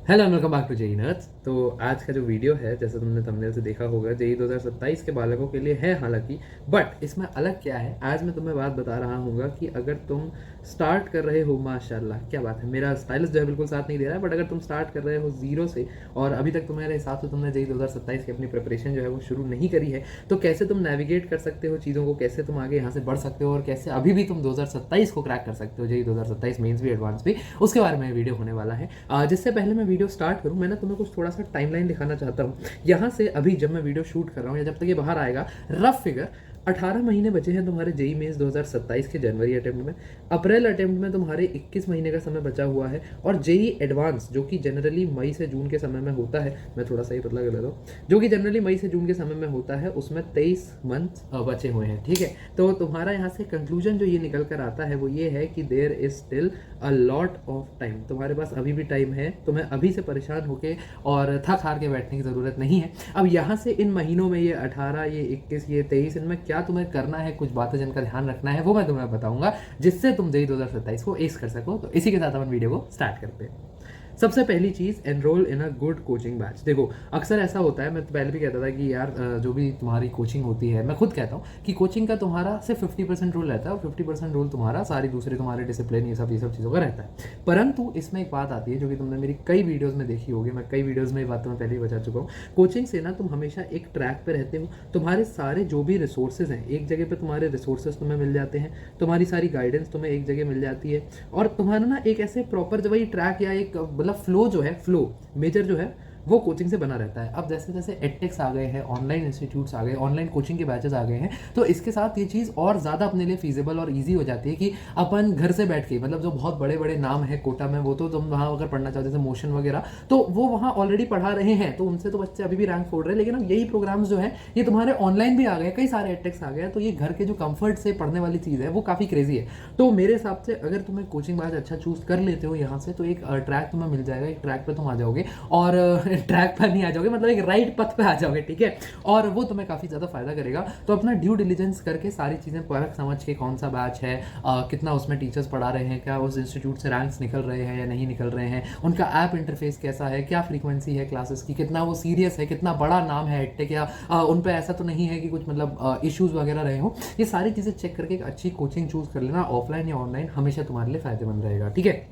Hello and welcome back to JEE nerds. तो आज का जो वीडियो है, जैसे तुमने थंबनेल से देखा होगा, जेई 2027 के बालकों के लिए है हालांकि, बट इसमें अलग क्या है आज मैं तुम्हें बात बता रहा हूँ कि अगर तुम स्टार्ट कर रहे हो, माशाल्लाह क्या बात है, मेरा स्टाइलिश जो है बिल्कुल साथ नहीं दे रहा है, बट अगर तुम स्टार्ट कर रहे हो जीरो से और अभी तक तुम्हारे हिसाब से तुमने जेई 2027 की अपनी प्रिपरेशन जो है वो शुरू नहीं करी है, तो कैसे तुम नेविगेट कर सकते हो चीज़ों को, कैसे तुम आगे यहाँ से बढ़ सकते हो और कैसे अभी भी तुम 2027 को क्रैक कर सकते हो, जेई 2027 मेंस भी एडवांस भी, उसके बारे में वीडियो होने वाला है। जिससे पहले मैं वीडियो स्टार्ट करूँ, मैं ना तुम्हें कुछ थोड़ा सा टाइमलाइन दिखाना चाहता हूँ। यहाँ से अभी जब मैं वीडियो शूट कर रहा हूँ या जब तक ये बाहर आएगा, रफ फिगर 18 महीने बचे हैं तुम्हारे जेई मेंस 2027 के जनवरी अटेम्प्ट में। अप्रैल अटेम्प्ट में तुम्हारे 21 महीने का समय बचा हुआ है और जेई एडवांस जो कि जनरली मई से जून के समय में होता है, मैं थोड़ा सा ही पतला कर देता हूँ, जो कि जनरली मई से जून के समय में होता है, उसमें 23 मंथ बचे हुए हैं। ठीक है, तो तुम्हारा यहाँ से कंक्लूजन जो ये निकल कर आता है वो ये है कि there is still a lot of time, तुम्हारे पास अभी भी टाइम है, तुम्हें अभी से परेशान होके और थक हार के बैठने की ज़रूरत नहीं है। अब यहाँ से इन महीनों में ये 18, ये 21, ये 23, इनमें क्या तुम्हें करना है, कुछ बातें जिनका ध्यान रखना है वो मैं तुम्हें बताऊंगा, जिससे तुम जेई 2027 को एस कर सको। तो इसी के साथ अपन वीडियो को स्टार्ट करते हैं। सबसे पहली चीज़, enrol in a good coaching batch. देखो अक्सर ऐसा होता है, मैं तो पहले भी कहता था कि यार जो भी तुम्हारी कोचिंग होती है, मैं खुद कहता हूँ कि कोचिंग का तुम्हारा सिर्फ 50% रोल रहता है और 50% रोल तुम्हारा सारी दूसरी तुम्हारे डिसिप्लिन ये सब चीज़ों का रहता है। परंतु इसमें एक बात आती है जो कि तुमने मेरी कई वीडियोज़ में देखी होगी, मैं कई वीडियोज़ में ये बात तुम्हें पहले ही बता चुका हूँ। कोचिंग से ना तुम हमेशा एक ट्रैक पे रहते हो, तुम्हारे सारे जो भी रिसोर्सेज हैं एक जगह पे, तुम्हारे रिसोर्सेज तुम्हें मिल जाते हैं, तुम्हारी सारी गाइडेंस तुम्हें एक जगह मिल जाती है और तुम्हारा ना एक ऐसे प्रॉपर जो वही ट्रैक या एक मतलब फ्लो जो है, फ्लो मेजर जो है वो कोचिंग से बना रहता है। अब जैसे जैसे एडटेक्स आ गए हैं, ऑनलाइन इंस्टीट्यूट्स आ गए, ऑनलाइन कोचिंग के बैचेस आ गए हैं, तो इसके साथ ये चीज़ और ज़्यादा अपने लिए फीजिबल और इजी हो जाती है कि अपन घर से बैठ के, मतलब जो बहुत बड़े बड़े नाम है कोटा में, वो तो तुम वहाँ अगर पढ़ना चाहो जैसे मोशन वगैरह, तो वो वहाँ ऑलरेडी पढ़ा रहे हैं, तो उनसे तो बच्चे अभी भी रैंक फोड़ रहे हैं। लेकिन अब यही प्रोग्राम्स जो है ये तुम्हारे ऑनलाइन भी आ गए, कई सारे एडटेक्स आ गए, तो ये घर के जो कंफर्ट से पढ़ने वाली चीज़ है वो काफ़ी क्रेजी है। तो मेरे हिसाब से अगर तुम्हें कोचिंग बैच अच्छा चूज कर लेते हो यहाँ से, तो एक ट्रैक तुम्हें मिल जाएगा, एक ट्रैक पर तुम आ जाओगे और ट्रैक पर नहीं आ जाओगे, मतलब एक राइट पथ पे आ जाओगे। ठीक है, और वो तुम्हें काफ़ी ज़्यादा फायदा करेगा। तो अपना ड्यू डिलीजेंस करके सारी चीज़ें परख समझ के, कौन सा बैच है, कितना उसमें टीचर्स पढ़ा रहे हैं, क्या उस इंस्टीट्यूट से रैंक्स निकल रहे हैं या नहीं निकल रहे हैं, उनका ऐप इंटरफेस कैसा है, क्या फ्रीक्वेंसी है क्लासेस की, कितना वो सीरियस है, कितना बड़ा नाम है एडटेक, या उन पर ऐसा तो नहीं है कि कुछ मतलब इश्यूज वगैरह रहे हो। ये सारी चीज़ें चेक करके एक अच्छी कोचिंग चूज कर लेना, ऑफलाइन या ऑनलाइन, हमेशा तुम्हारे लिए फायदेमंद रहेगा। ठीक है,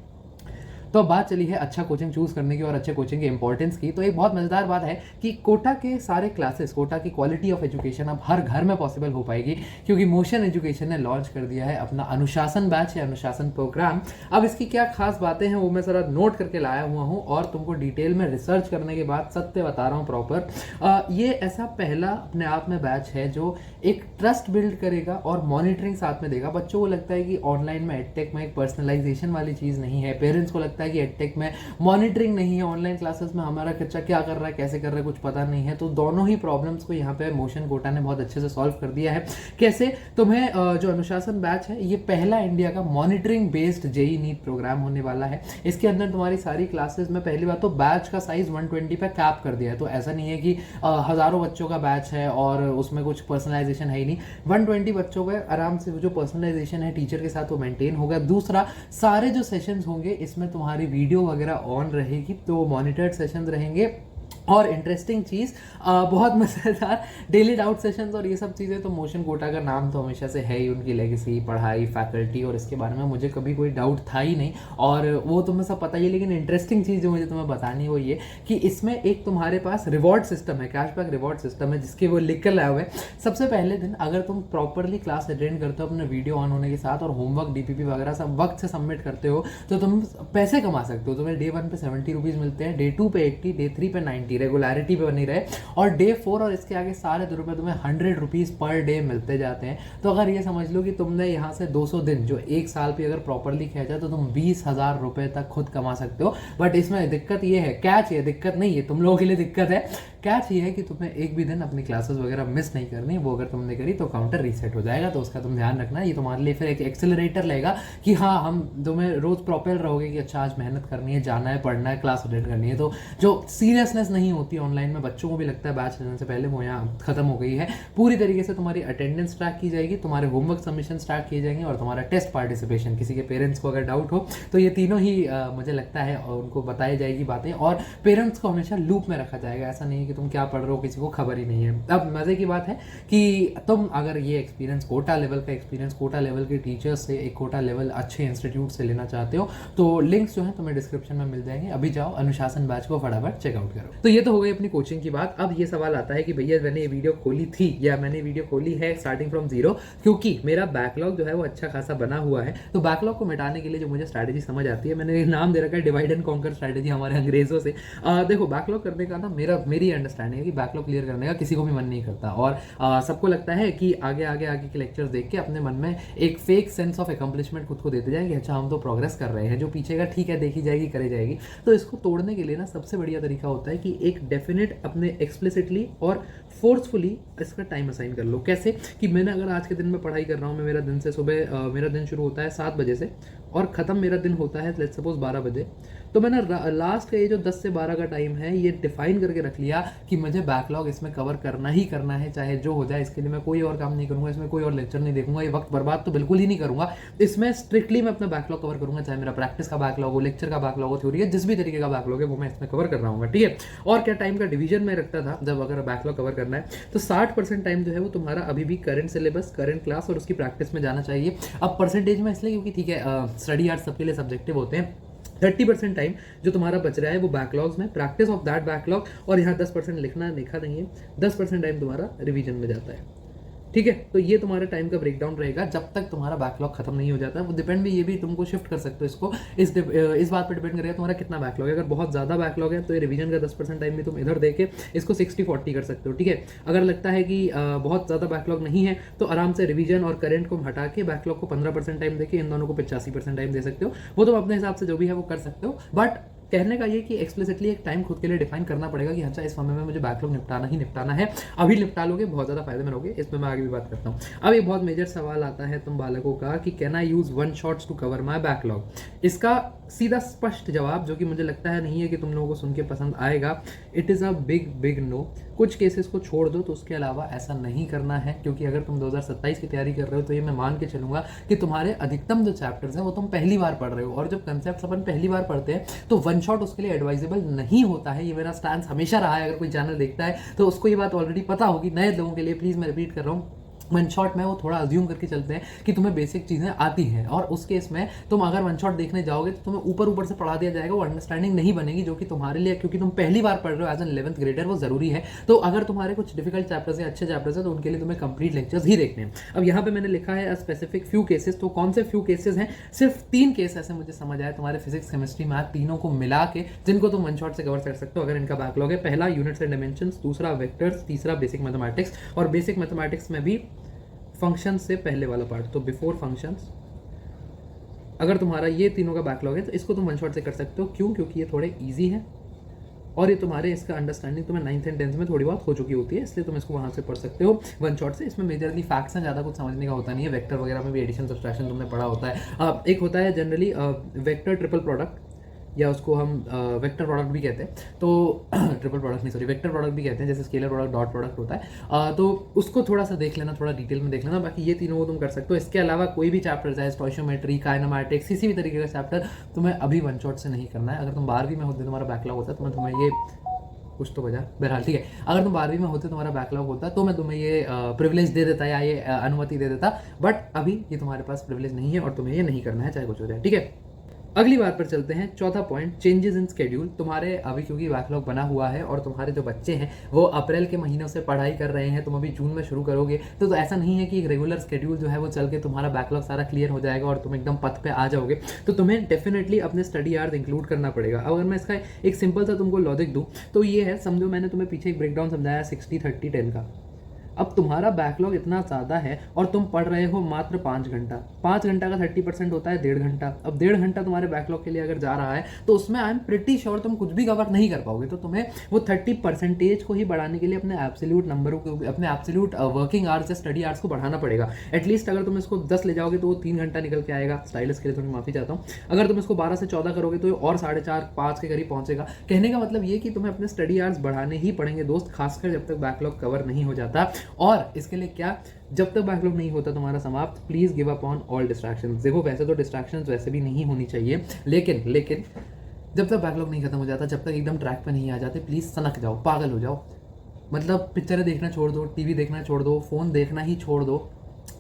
तो अब बात चली है अच्छा कोचिंग चूज करने की और अच्छे कोचिंग के इंपॉर्टेंस की। तो एक बहुत मजेदार बात है कि कोटा के सारे क्लासेस, कोटा की क्वालिटी ऑफ एजुकेशन अब हर घर में पॉसिबल हो पाएगी, क्योंकि मोशन एजुकेशन ने लॉन्च कर दिया है अपना अनुशासन बैच या अनुशासन प्रोग्राम। अब इसकी क्या खास बातें हैं वो मैं जरा नोट करके लाया हुआ हूँ और तुमको डिटेल में रिसर्च करने के बाद सत्य बता रहा हूँ प्रॉपर। ये ऐसा पहला अपने आप में बैच है जो एक ट्रस्ट बिल्ड करेगा और मॉनिटरिंग साथ में देगा। बच्चों को लगता है कि ऑनलाइन में एडटेक में एक पर्सनलाइजेशन वाली चीज़ नहीं है, पेरेंट्स को लगता है कि एडटेक में मॉनिटरिंग नहीं है, ऑनलाइन क्लासेस में हमारा बच्चा क्या कर रहा है, कैसे कर रहा है, कुछ पता नहीं है। तो दोनों ही प्रॉब्लम्स को यहाँ पे मोशन कोटा ने बहुत अच्छे से सॉल्व कर दिया है। कैसे? तुम्हें जो अनुशासन बैच है ये पहला इंडिया का monitoring based JEE NEET program होने वाला है। इसके अंदर तुम्हारी सारी क्लासेस में पहली बात तो बैच का साइज 120 पे कैप कर दिया है, तो ऐसा नहीं है कि हजारों बच्चों का बैच है और उसमें कुछ पर्सनलाइजेशन है ही नहीं। 120 बच्चों का आराम से जो पर्सनलाइजेशन है टीचर के साथ वो मेंटेन होगा। दूसरा, सारे जो सेशंस होंगे इसमें तुम्हारी वीडियो वगैरह ऑन रहेगी, तो मॉनिटर्ड सेशंस रहेंगे। और इंटरेस्टिंग चीज़, बहुत मज़ेदार डेली डाउट सेशंस और ये सब चीज़ें। तो मोशन कोटा का नाम तो हमेशा से है ही, उनकी लेगेसी, पढ़ाई, फैकल्टी, और इसके बारे में मुझे कभी कोई डाउट था ही नहीं और वो तुम्हें सब पता ही है। लेकिन इंटरेस्टिंग चीज़ जो मुझे तुम्हें बतानी है वो ये कि इसमें एक तुम्हारे पास रिवॉर्ड सिस्टम है, कैशबैक रिवॉर्ड सिस्टम है, जिसके वो लिख कर लाए हुए। सबसे पहले दिन अगर तुम प्रॉपरली क्लास अटेंड करते हो अपने वीडियो ऑन होने के साथ और होमवर्क, डीपीपी वगैरह सब वक्त से सबमिट करते हो, तो तुम पैसे कमा सकते हो। तुम्हें डे 1 पे 70 रुपीज़ मिलते हैं, डे 2 पे 80, डे 3 पे 90, रेगुलरिटी पे बनी रहे, और डे 4 और इसके आगे सारे दिनों पे तुम्हें 100 रुपीज़ पर डे मिलते जाते हैं। तो अगर ये समझ लो कि तुमने यहाँ से 200 दिन जो एक साल पे अगर प्रॉपरली किया जाए तो तुम 20,000 रुपए तक खुद कमा सकते हो। बट इसमें दिक्कत ये है, कैच ये, दिक्कत नहीं है, तुम लोगों के लिए दिक्कत है, कैच ये है कि तुम्हें एक भी दिन अपनी क्लासेस वगैरह मिस नहीं करनी। वो अगर तुमने करी तो काउंटर रीसेट हो जाएगा, तो उसका तुम ध्यान रखना। ये तुम्हारे लिए फिर एक एक्सेलरेटर लेगा कि हाँ, हम तुम्हें रोज प्रॉपर रहोगे कि अच्छा आज मेहनत करनी है, जाना है, पढ़ना है, क्लास अटेंड करनी है। तो जो सीरियसनेस नहीं नहीं होती ऑनलाइन में, बच्चों को भी लगता है बैच लेने से पहले वो यहाँ खत्म हो गई है। पूरी तरीके से तुम्हारी अटेंडेंस ट्रैक की जाएगी, तुम्हारे होमवर्क सबमिशन स्टार्ट किए जाएंगे और तुम्हारा टेस्ट पार्टिसिपेशन, किसी के पेरेंट्स को अगर डाउट हो तो ये तीनों ही मुझे लगता है उनको बताई जाएगी बातें, और पेरेंट्स को हमेशा लूप में रखा जाएगा। ऐसा नहीं है कि तुम क्या पढ़ रहे हो किसी को खबर ही नहीं है। अब मजे की बात है कि तुम अगर ये एक्सपीरियंस कोटा लेवल का एक्सपीरियंस कोटा लेवल के टीचर्स से, एक कोटा लेवल अच्छे इंस्टीट्यूट से लेना चाहते हो तो लिंक्स जो है तुम्हें डिस्क्रिप्शन में मिल जाएंगे। अभी जाओ अनुशासन बैच को फटाफट चेकआउट करो। तो ये तो हो गई अपनी कोचिंग की बात। अब ये सवाल आता है कि भैया मैंने ये वीडियो खोली थी या मैंने वीडियो खोली है स्टार्टिंग फ्रॉम जीरो, क्योंकि मेरा बैकलॉग जो है वो अच्छा खासा बना हुआ है। तो बैकलॉग को मिटाने के लिए जो मुझे स्ट्रैटेजी समझ आती है, मैंने नाम दे रखा है डिवाइड एंड कॉन्कर स्ट्रैटेजी हमारे अंग्रेजों से। देखो बैकलॉग करने का ना मेरी अंडरस्टैंडिंग है कि बैकलॉग क्लियर करने का किसी को भी मन नहीं करता, और सबको लगता है कि आगे के लेक्चर्स देख के अपने मन में एक फेक सेंस ऑफ अकम्पलिशमेंट खुद को देते जाएंगे, अच्छा हम तो प्रोग्रेस कर रहे हैं, जो पीछे का ठीक है देखी जाएगी करी जाएगी। तो इसको तोड़ने के लिए ना सबसे बढ़िया तरीका होता है कि एक डेफिनेट अपने एक्सप्लिसिटली और फोर्सफुली इसका टाइम असाइन कर लो। कैसे कि मैंने अगर आज के दिन में पढ़ाई कर रहा हूँ, मैं मेरा दिन से सुबह मेरा दिन शुरू होता है 7 बजे से और ख़त्म मेरा दिन होता है लेट्स सपोज 12 बजे, तो मैंने लास्ट का ये जो 10 से 12 का टाइम है ये डिफाइन करके रख लिया कि मुझे बैकलॉग इसमें कवर करना ही करना है, चाहे जो हो जाए। इसके लिए मैं कोई और काम नहीं करूंगा, इसमें कोई और लेक्चर नहीं देखूंगा, ये वक्त बर्बाद तो बिल्कुल ही नहीं करूंगा। इसमें स्ट्रिक्टली मैं अपना बैकलॉग कवर करूंगा, चाहे मेरा प्रैक्टिस का बैकलॉग हो, लेक्चर का बैकलॉग हो, थ्योरी है, जिस भी तरीके का बैकलॉग है वो मैं इसमें कवर कर रहा हूँ, ठीक है। और क्या टाइम का डिवीजन में रखता था जब अगर बैकलॉग कवर करना है, तो 60% टाइम जो है वो तुम्हारा अभी भी करंट सिलेबस, करंट क्लास और उसकी प्रैक्टिस में जाना चाहिए। अब परसेंटेज में इसलिए क्योंकि ठीक है स्टडी आर्ट्स सबके लिए सब्जेक्टिव होते हैं। 30% टाइम जो तुम्हारा बच रहा है वो बैकलॉग्स में, प्रैक्टिस ऑफ दैट बैकलॉग, और यहाँ 10% लिखना लिखा नहीं है, 10% टाइम तुम्हारा रिवीजन में जाता है, ठीक है। तो ये तुम्हारे टाइम का ब्रेकडाउन रहेगा जब तक तुम्हारा बैकलॉग खत्म नहीं हो जाता। वो डिपेंड भी, ये भी तुमको शिफ्ट कर सकते हो इसको, इस बात पर डिपेंड करेगा तुम्हारा कितना बैकलॉग है। अगर बहुत ज़्यादा बैकलॉग है तो ये रिवीजन का 10% टाइम भी तुम इधर देके इसको 60-40 कर सकते हो, ठीक है। अगर लगता है कि बहुत ज़्यादा बैकलॉग नहीं है तो आराम से रिवीजन और करंट को हटा के बैकलॉग को 15% टाइम देके इन दोनों को 85% टाइम दे सकते हो। वो तुम अपने हिसाब से जो भी है वो कर सकते हो, बट कहने का ये कि एक्सप्लिसिटली एक टाइम खुद के लिए डिफाइन करना पड़ेगा कि अच्छा इस समय में मुझे बैकलॉग निपटाना ही निपटाना है। अभी निपटा लोगे बहुत ज़्यादा फायदे में रहोगे, इसमें मैं आगे भी बात करता हूँ। अब एक बहुत मेजर सवाल आता है तुम बालकों का कि can I use one shots to cover my backlog. इसका सीधा स्पष्ट जवाब, जो कि मुझे लगता है नहीं है कि तुम लोगों को सुन के पसंद आएगा, it is a big no. कुछ केसेस को छोड़ दो तो उसके अलावा ऐसा नहीं करना है, क्योंकि अगर तुम 2027 की तैयारी कर रहे हो तो ये मैं मान के चलूंगा कि तुम्हारे अधिकतम जो चैप्टर्स हैं वो तुम पहली बार पढ़ रहे हो, और जब कंसेप्ट अपन पहली बार पढ़ते हैं तो वन शॉट उसके लिए एडवाइजेबल नहीं होता है। ये मेरा स्टैंड हमेशा रहा है। अगर कोई चैनल देखता है तो उसको ये बात ऑलरेडी पता होगी, नए लोगों के लिए प्लीज़ मैं रिपीट कर रहा हूँ, वन शॉट में वो थोड़ा अज्यूम करके चलते हैं कि तुम्हें बेसिक चीज़ें आती हैं, और उस केस में तुम अगर वन शॉट देखने जाओगे तो तुम्हें ऊपर से पढ़ा दिया जाएगा, वो अंडरस्टैंडिंग नहीं बनेगी, जो कि तुम्हारे लिए, क्योंकि तुम पहली बार पढ़ रहे हो एज एन 11th ग्रेडर, वो जरूरी है। तो अगर तुम्हारे कुछ डिफिकल्ट चैप्टर्स हैं, अच्छे चैप्टर्स हैं, तो उनके लिए तुम्हें कंप्लीट लेक्चर्स ही देखने हैं। अब यहाँ पे मैंने लिखा है स्पेसिफिक फ्यू केसेस, तो कौन से फ्यू केसेस हैं? सिर्फ 3 केस ऐसे मुझे समझ आए तुम्हारे फिजिक्स, केमिस्ट्री, मैथ तीनों को मिला के, जिनको तुम वन शॉट से कवर कर सकते हो अगर इनका बैकलॉग है। पहला यूनिट्स एंड डायमेंशंस, दूसरा वेक्टर्स, तीसरा बेसिक मैथमेटिक्स, और बेसिक मैथमेटिक्स में भी फंक्शन से पहले वाला पार्ट, तो बिफोर फंक्शंस। अगर तुम्हारा ये तीनों का बैकलॉग है तो इसको तुम वन शॉट से कर सकते हो। क्यों? क्योंकि ये थोड़े इजी है और ये तुम्हारे इसका अंडरस्टैंडिंग तुम्हें 9th एंड 10th में थोड़ी बहुत हो चुकी होती है, इसलिए तुम इसको वहाँ से पढ़ सकते हो वन शॉट से। इसमें मेजरली फैक्ट्स हैं, ज़्यादा कुछ समझने का होता नहीं है। वेक्टर वगैरह में भी एडिशन सब्सट्रैक्शन तुमने पढ़ा होता है। एक होता है जनरली वेक्टर ट्रिपल प्रोडक्ट, या उसको हम वेक्टर प्रोडक्ट भी कहते हैं, तो ट्रिपल प्रोडक्ट नहीं सॉरी वेक्टर प्रोडक्ट भी कहते हैं, जैसे स्केलर प्रोडक्ट, डॉट प्रोडक्ट होता है। तो उसको थोड़ा सा देख लेना, थोड़ा डिटेल में देख लेना। बाकी ये तीनों को तुम कर सकते हो। इसके अलावा कोई भी चैप्टर चाहे स्टोइशियोमेट्री, काइनेमैटिक्स, किसी भी तरीके का चैप्टर तुम्हें अभी वन शॉट से नहीं करना है। अगर तुम 12वीं में होते तुम्हारा बैकलॉग होता तो मैं तुम्हें ये कुछ तो बजा, बहरहाल ठीक है, अगर तुम 12वीं में होते तुम्हारा बैकलॉग होता तो मैं तुम्हें ये प्रिविलेज दे देता या ये अनुमति दे देता, बट अभी ये तुम्हारे पास प्रिविलेज नहीं है और तुम्हें ये नहीं करना है, चाहे कुछ हो जाए, ठीक है। अगली बात पर चलते हैं। चौथा पॉइंट, चेंजेस इन स्केड्यूल। तुम्हारे अभी क्योंकि बैकलॉग बना हुआ है और तुम्हारे जो बच्चे हैं वो अप्रैल के महीनों से पढ़ाई कर रहे हैं, तुम अभी जून में शुरू करोगे, तो ऐसा नहीं है कि एक रेगुलर स्केड्यूल जो है वो चल के तुम्हारा बैकलॉग सारा क्लियर हो जाएगा और तुम एकदम पथ पे आ जाओगे। तो तुम्हें डेफिनेटली अपने स्टडी आवर्स इंक्लूड करना पड़ेगा। अगर मैं इसका एक सिंपल सा तुमको लॉजिक दूँ तो ये है, समझो मैंने तुम्हें पीछे एक ब्रेकडाउन समझाया 60-30-10 का। अब तुम्हारा बैकलॉग इतना ज़्यादा है और तुम पढ़ रहे हो मात्र 5 घंटा, 5 घंटा का 30% होता है 1.5 घंटा। अब 1.5 घंटा तुम्हारे बैकलॉग के लिए अगर जा रहा है तो उसमें आई एम प्रिटी श्योर तुम कुछ भी कवर नहीं कर पाओगे। तो तुम्हें वो 30% को ही बढ़ाने के लिए अपने एब्सोल्यूट नंबरों को, अपने एब्सोल्यूट वर्किंग आवर्स या स्टडी आवर्स को बढ़ाना पड़ेगा। एटलीस्ट अगर तुम इसको 10 ले जाओगे तो वो 3 घंटा निकल के आएगा। स्टाइलिश के लिए थोड़ी माफी चाहता हूँ। अगर तुम इसको 12 से 14 करोगे तो और 4.5-5 के करीब पहुंचेगा। कहने का मतलब ये कि तुम्हें अपने स्टडी आवर्स बढ़ाने ही पड़ेंगे दोस्त, खासकर जब तक बैकलॉग कवर नहीं हो जाता। और इसके लिए क्या, जब तक बैकलॉग नहीं होता तुम्हारा समाप्त, please give up on all distractions. देखो वैसे तो डिस्ट्रैक्शंस वैसे भी नहीं होनी चाहिए, लेकिन जब तक बैकलॉग नहीं खत्म हो जाता, जब तक एकदम ट्रैक पे नहीं आ जाते, प्लीज सनक जाओ, पागल हो जाओ। मतलब पिक्चरें देखना छोड़ दो, टीवी देखना छोड़ दो, फोन देखना ही छोड़ दो।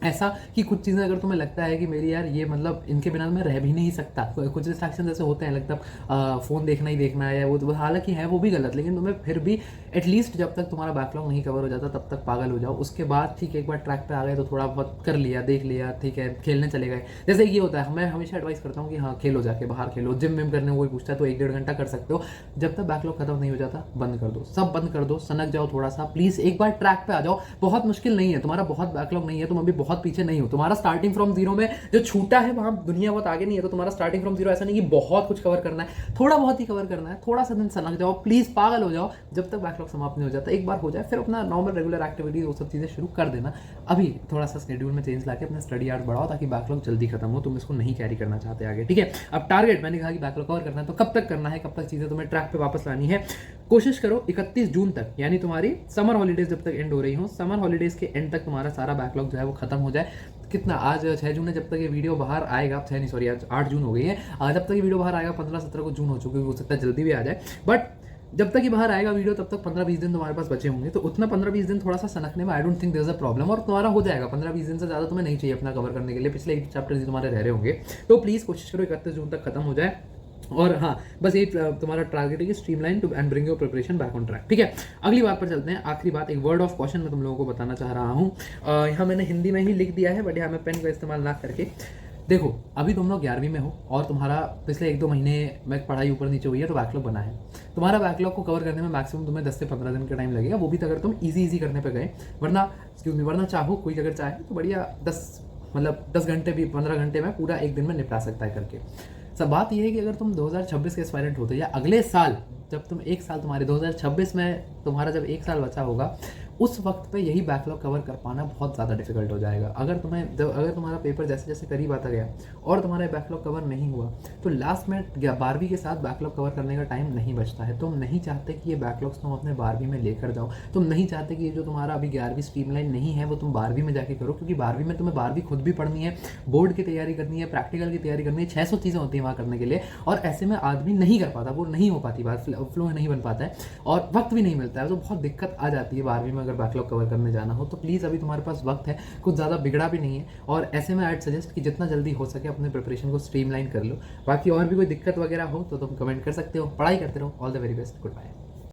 ऐसा कि कुछ चीज़ें अगर तुम्हें लगता है कि मेरी यार ये मतलब इनके बिना मैं रह भी नहीं सकता, कुछ डिस्ट्रैक्शन ऐसे होते हैं, लगता फ़ोन देखना ही देखना है, वो तो हालांकि है वो भी गलत, लेकिन तुम्हें फिर भी एटलीस्ट जब तक तुम्हारा बैकलॉग नहीं कवर हो जाता तब तक पागल हो जाओ। उसके बाद ठीक है, एक बार ट्रैक पे आ गए तो थोड़ा बहुत कर लिया, देख लिया, ठीक है, खेलने चले गए। जैसे ये होता है, मैं हमेशा एडवाइस करता हूँ कि हाँ खेलो, जाके बाहर खेलो, जिम विम करने कोई पूछता है तो 1-1.5 घंटा कर सकते हो। जब तक बैकलॉग खत्म नहीं हो जाता बंद कर दो, सब बंद कर दो, सनक जाओ थोड़ा सा, प्लीज़ एक बार ट्रैक पे आ जाओ। बहुत मुश्किल नहीं है, तुम्हारा बहुत बैकलॉग नहीं है, तुम अभी बहुत पीछे नहीं हो। तुम्हारा स्टार्टिंग फ्रॉम जीरो में जो छूटा है वहां दुनिया बहुत आगे नहीं है। तो तुम्हारा स्टार्टिंग फ्रॉम जीरो ऐसा नहीं कि बहुत कुछ कवर करना है, थोड़ा बहुत ही कवर करना है। थोड़ा सा दिन सनक जाओ, प्लीज पागल हो जाओ, जब तक बैकलॉग समाप्त नहीं हो जाता। एक बार हो जाए फिर अपना नॉर्मल रेगुलर एक्टिविटीज वो सब चीजें शुरू कर देना। अभी थोड़ा सा शेड्यूल में चेंज लाके अपने स्टडी आवर्स बढ़ाओ ताकि बैकलॉग जल्दी खत्म हो। तुम इसको नहीं कैरी करना चाहते आगे, ठीक है। अब टारगेट मैंने कहा कि बैकलॉग कवर करना है, तो कब तक करना है, कब तक चीजें तुम्हें ट्रैक पे वापस लानी है। कोशिश करो 31 जून तक, यानी तुम्हारी समर हॉलीडेज जब तक एंड हो रही हो, समर हॉलीडेज के एंड तक तुम्हारा सारा बैकलॉग जो है वो खत्म हो जाए। कितना आज 6 जून है, जब तक ये वीडियो बाहर आएगा, 6 नहीं सॉरी आज 8 जून हो गई है, जब तक ये वीडियो बाहर आएगा 15-17 को जून हो चुकी है, हो सकता है जल्दी भी आ जाए। बट जब तक ये बाहर आएगा वीडियो तब तक 15-20 दिन तुम्हारे पास बचे होंगे। तो उतना 15-20 दिन थोड़ा सा सनकने में I don't think there is a problem, और तुम्हारा हो जाएगा। 15-20 दिन से ज़्यादा तुम्हें नहीं चाहिए अपना कवर करने के लिए, पिछले 1 चैप्टर ही तुम्हारे रह रहे होंगे। तो प्लीज़ कोशिश करो 31 जून तक खत्म हो जाए। और हाँ, बस ये तुम्हारा टारगेट है कि streamline to and bring your preparation back on track, ठीक है। अगली बात पर चलते हैं। आखिरी बात, एक वर्ड ऑफ क्वेश्चन मैं तुम लोगों को बताना चाह रहा हूँ। यहाँ मैंने हिंदी में ही लिख दिया है, बट यहाँ मैं पेन का इस्तेमाल ना करके, देखो अभी तुम लोग 11वीं में हो और तुम्हारा पिछले 1-2 महीने में पढ़ाई ऊपर नीचे हुई है, तो बैकलॉग बना है। तुम्हारा बैकलॉग को कवर करने में मैक्सिमम तुम्हें 10 से 15 दिन का टाइम लगेगा, वो भी अगर तुम इजी करने पे गए। वरना चाहो कोई अगर चाहे तो बढ़िया 10 घंटे भी 15 घंटे में पूरा एक दिन में निपटा सकता है करके। सब बात यह है कि अगर तुम 2026 के एस्पायरेंट होते या अगले साल, जब तुम 1 साल तुम्हारे 2026 में तुम्हारा जब 1 साल बचा होगा, उस वक्त पे यही बैकलॉग कवर कर पाना बहुत ज़्यादा डिफिकल्ट हो जाएगा। अगर तुम्हारा पेपर जैसे जैसे करीब आता गया और तुम्हारा बैकलॉग कवर नहीं हुआ, तो लास्ट में 12वीं के साथ बैकलॉग कवर करने का टाइम नहीं बचता है। तुम नहीं चाहते कि ये बैकलॉग्स तुम अपने 12वीं में लेकर जाओ। तुम नहीं चाहते कि ये जो तुम्हारा अभी 11वीं स्ट्रीमलाइन नहीं है वो तुम 12वीं में जाके करो, क्योंकि 12वीं में तुम्हें 12वीं खुद भी पढ़नी है, बोर्ड की तैयारी करनी है, प्रैक्टिकल की तैयारी करनी है, 600 चीज़ें होती हैं वहाँ करने के लिए। और ऐसे में आदमी नहीं कर पाता, वो नहीं हो पाती बात, फ्लो नहीं बन पाता है और वक्त भी नहीं मिलता है। तो बहुत दिक्कत आ जाती है 12वीं में अगर बैकलॉग कवर करने जाना हो। तो प्लीज़ अभी तुम्हारे पास वक्त है, कुछ ज़्यादा बिगड़ा भी नहीं है, और ऐसे में आई सजेस्ट कि जितना जल्दी हो सके अपने प्रिपरेशन को स्ट्रीमलाइन कर लो। बाकी और भी कोई दिक्कत वगैरह हो तो तुम कमेंट कर सकते हो। पढ़ाई करते रहो। All the very best, good bye.